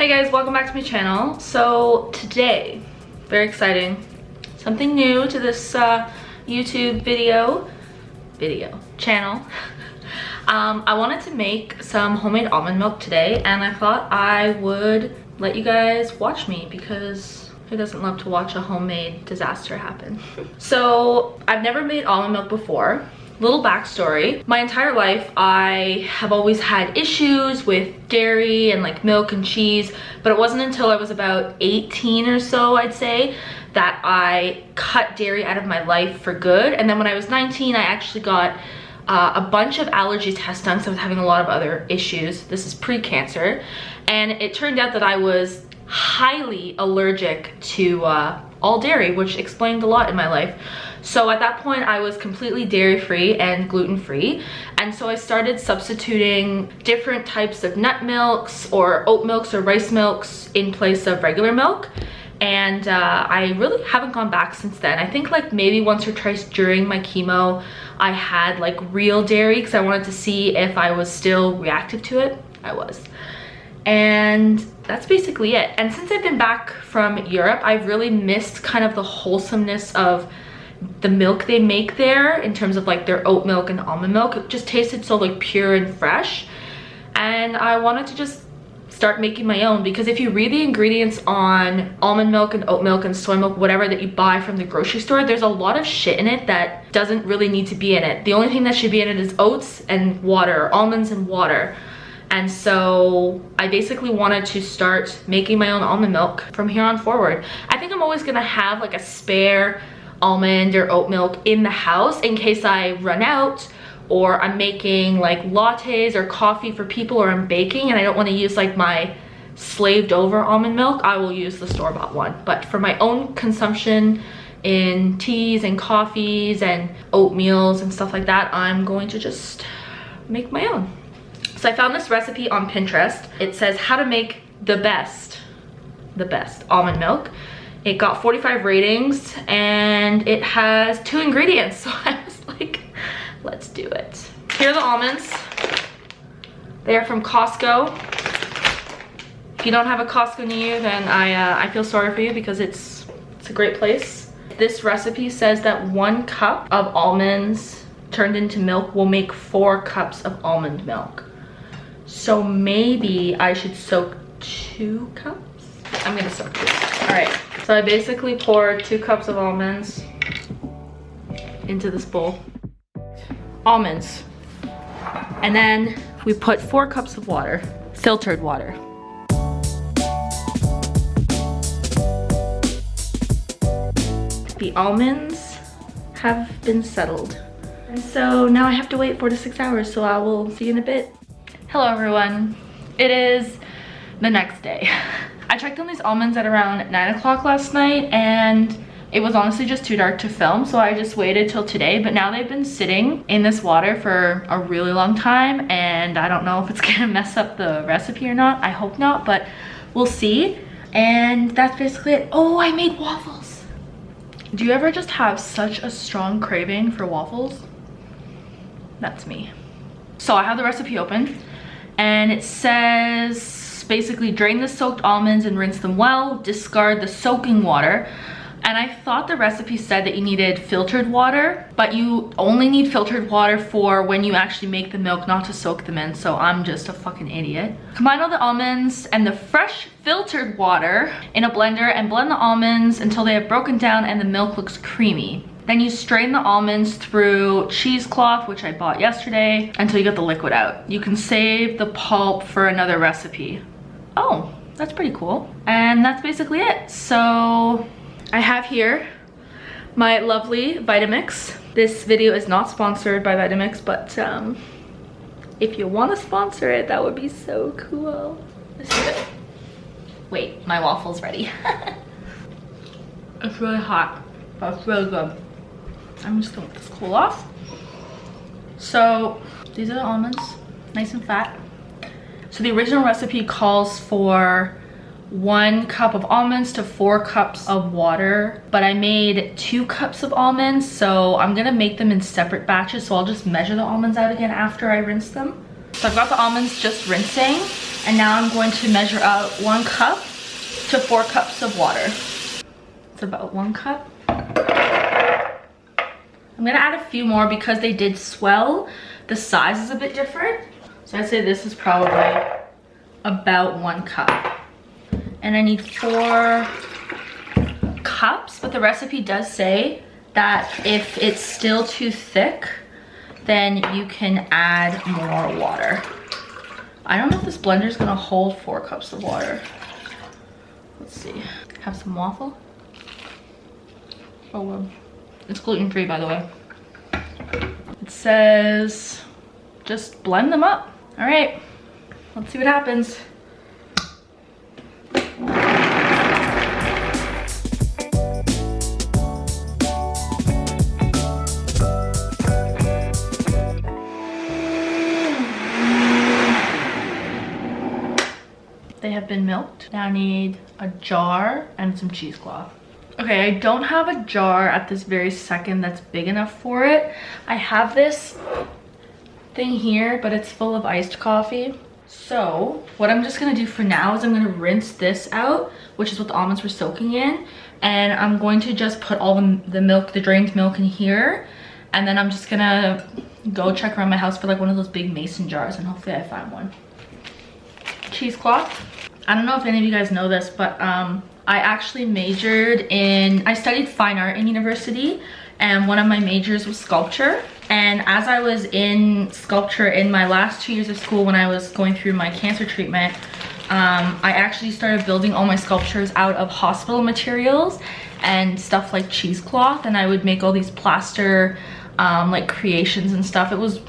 Hey guys, welcome back to my channel. So today, very exciting, something new to this YouTube channel. I wanted to make some homemade almond milk today, and I thought I would let you guys watch me because who doesn't love to watch a homemade disaster happen? So I've never made almond milk before. Little backstory, my entire life I have always had issues with dairy and like milk and cheese, but it wasn't until I was about 18 or so, I'd say, that I cut dairy out of my life for good. And then when I was 19, I actually got a bunch of allergy tests done because I was having a lot of other issues. This is pre-cancer, and it turned out that I was highly allergic to all dairy, which explained a lot in my life. So at that point I was completely dairy-free and gluten-free, and so I started substituting different types of nut milks or oat milks or rice milks in place of regular milk, and I really haven't gone back since then. I think like maybe once or twice during my chemo I had like real dairy because I wanted to see if I was still reactive to it. I was. And that's basically it. And since I've been back from Europe, I've really missed kind of the wholesomeness of the milk they make there in terms of like their oat milk and almond milk. It just tasted so like pure and fresh, and I wanted to just start making my own, because if you read the ingredients on almond milk and oat milk and soy milk, whatever that you buy from the grocery store, there's a lot of shit in it that doesn't really need to be in it. The only thing that should be in it is oats and water, or almonds and water. And so I basically wanted to start making my own almond milk from here on forward. I think I'm always gonna have like a spare almond or oat milk in the house in case I run out, or I'm making like lattes or coffee for people, or I'm baking and I don't want to use like my slaved over almond milk. I will use the store-bought one. But for my own consumption in teas and coffees and oatmeals and stuff like that, I'm going to just make my own. So I found this recipe on Pinterest. It says how to make the best almond milk. It got 45 ratings and it has 2 ingredients. So I was like, let's do it. Here are the almonds. They are from Costco. If you don't have a Costco near you, then I feel sorry for you, because it's a great place. This recipe says that 1 cup of almonds turned into milk will make 4 cups of almond milk. So maybe I should soak 2 cups? I'm gonna soak 2. All right, so I basically poured 2 cups of almonds into this bowl. Almonds. And then we put 4 cups of water, filtered water. The almonds have been settled. And so now I have to wait 4 to 6 hours, so I will see you in a bit. Hello everyone. It is the next day. I checked on these almonds at around 9 o'clock last night, and it was honestly just too dark to film, so I just waited till today. But now they've been sitting in this water for a really long time, and I don't know if it's gonna mess up the recipe or not. I hope not, but we'll see. And that's basically it. Oh, I made waffles. Do you ever just have such a strong craving for waffles? That's me. So I have the recipe open, and it says basically drain the soaked almonds and rinse them well, discard the soaking water. And I thought the recipe said that you needed filtered water, but you only need filtered water for when you actually make the milk, not to soak them in. So I'm just a fucking idiot. Combine all the almonds and the fresh filtered water in a blender and blend the almonds until they have broken down and the milk looks creamy. Then you strain the almonds through cheesecloth, which I bought yesterday, until you get the liquid out. You can save the pulp for another recipe. Oh, that's pretty cool. And that's basically it. So I have here my lovely Vitamix. This video is not sponsored by Vitamix, but if you want to sponsor it, that would be so cool. Let's do it. Wait, my waffle's ready. It's really hot, but it's really good. I'm just gonna let this cool off. So these are the almonds, nice and fat. So the original recipe calls for 1 cup of almonds to 4 cups of water, but I made 2 cups of almonds, so I'm gonna make them in separate batches. So I'll just measure the almonds out again after I rinse them. So I've got the almonds just rinsing, And now I'm going to measure out 1 cup to 4 cups of water. It's about 1 cup. I'm gonna add a few more because they did swell. The size is a bit different. So I'd say this is probably about 1 cup. And I need 4 cups, but the recipe does say that if it's still too thick, then you can add more water. I don't know if this blender is gonna hold 4 cups of water. Let's see. Have some waffle. Oh well. It's gluten-free, by the way. It says just blend them up. All right, let's see what happens. They have been milked. Now I need a jar and some cheesecloth. Okay, I don't have a jar at this very second that's big enough for it. I have this thing here, but it's full of iced coffee. So what I'm just gonna do for now is I'm gonna rinse this out, which is what the almonds were soaking in. And I'm going to just put all the milk, the drained milk in here. And then I'm just gonna go check around my house for like one of those big mason jars, and hopefully I find one. Cheesecloth. I don't know if any of you guys know this, but I actually majored in, I studied fine art in university, and one of my majors was sculpture. And as I was in sculpture in my last 2 years of school, when I was going through my cancer treatment, I actually started building all my sculptures out of hospital materials and stuff like cheesecloth, and I would make all these plaster like creations and stuff. It was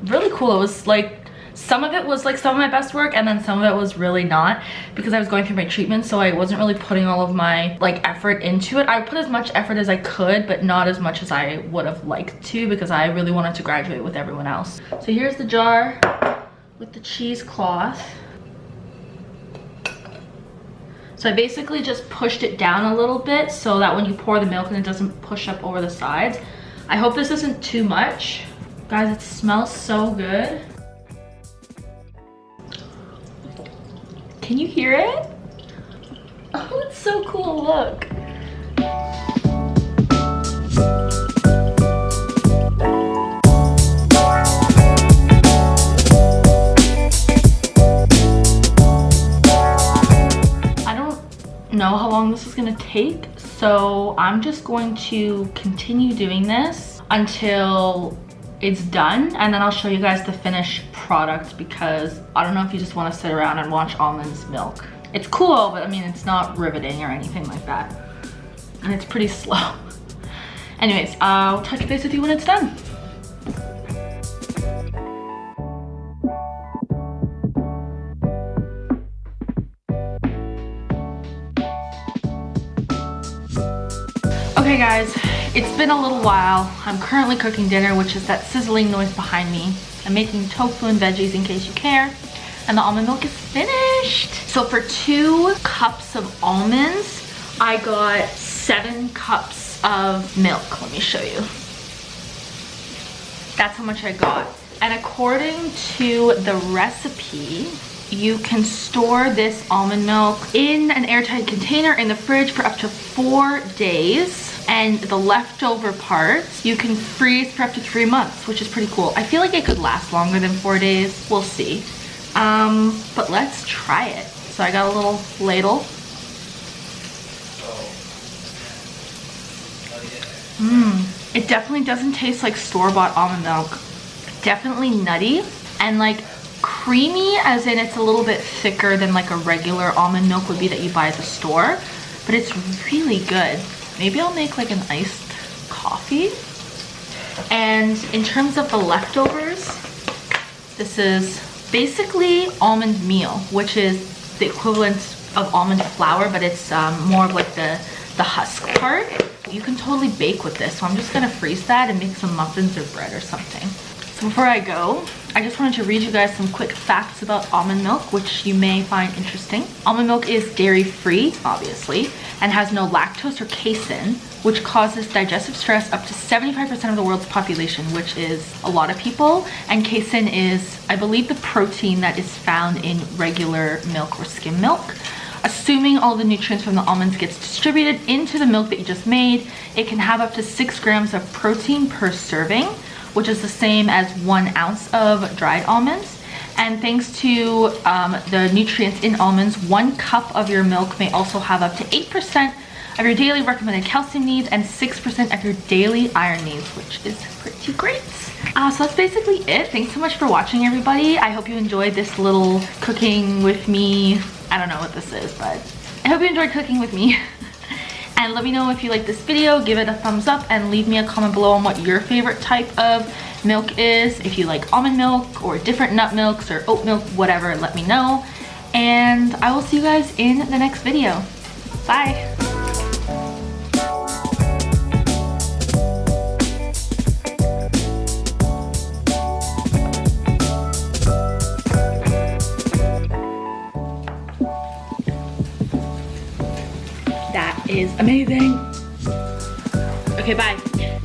really cool. It was like, some of it was like some of my best work, and then some of it was really not, because I was going through my treatment, so I wasn't really putting all of my like effort into it. I put as much effort as I could, but not as much as I would have liked to, because I really wanted to graduate with everyone else. So here's the jar with the cheesecloth. So I basically just pushed it down a little bit so that when you pour the milk in, it doesn't push up over the sides. I hope this isn't too much. Guys, it smells so good. Can you hear it? Oh, it's so cool, look. I don't know how long this is gonna take, so I'm just going to continue doing this until it's done, and then I'll show you guys the finished product, because I don't know if you just want to sit around and watch almonds milk. It's cool, but I mean, it's not riveting or anything like that, and it's pretty slow. Anyways, I'll touch base with you when it's done. Okay guys, it's been a little while. I'm currently cooking dinner, which is that sizzling noise behind me. I'm making tofu and veggies in case you care. And the almond milk is finished. So for 2 cups of almonds, I got 7 cups of milk. Let me show you. That's how much I got. And according to the recipe, you can store this almond milk in an airtight container in the fridge for up to 4 days. And the leftover parts you can freeze for up to 3 months, which is pretty cool. I feel like it could last longer than 4 days. We'll see. But let's try it. So I got a little ladle. It definitely doesn't taste like store-bought almond milk. Definitely nutty and like creamy, as in it's a little bit thicker than like a regular almond milk would be that you buy at the store. But it's really good. Maybe I'll make like an iced coffee. And in terms of the leftovers, this is basically almond meal, which is the equivalent of almond flour, but it's more of like the husk part. You can totally bake with this, so I'm just gonna freeze that and make some muffins or bread or something. So before I go, I just wanted to read you guys some quick facts about almond milk, which you may find interesting. Almond milk is dairy-free, obviously, and has no lactose or casein, which causes digestive stress up to 75% of the world's population, which is a lot of people. And casein is, I believe, the protein that is found in regular milk or skim milk. Assuming all the nutrients from the almonds gets distributed into the milk that you just made, it can have up to 6 grams of protein per serving, which is the same as 1 ounce of dried almonds. And thanks to the nutrients in almonds, 1 cup of your milk may also have up to 8% of your daily recommended calcium needs and 6% of your daily iron needs, which is pretty great. So that's basically it. Thanks so much for watching, everybody. I hope you enjoyed this little cooking with me. I don't know what this is, but I hope you enjoyed cooking with me. And let me know if you like this video, give it a thumbs up, and leave me a comment below on what your favorite type of milk is. If you like almond milk or different nut milks or oat milk, whatever, let me know. And I will see you guys in the next video. Bye. That is amazing. Okay, bye.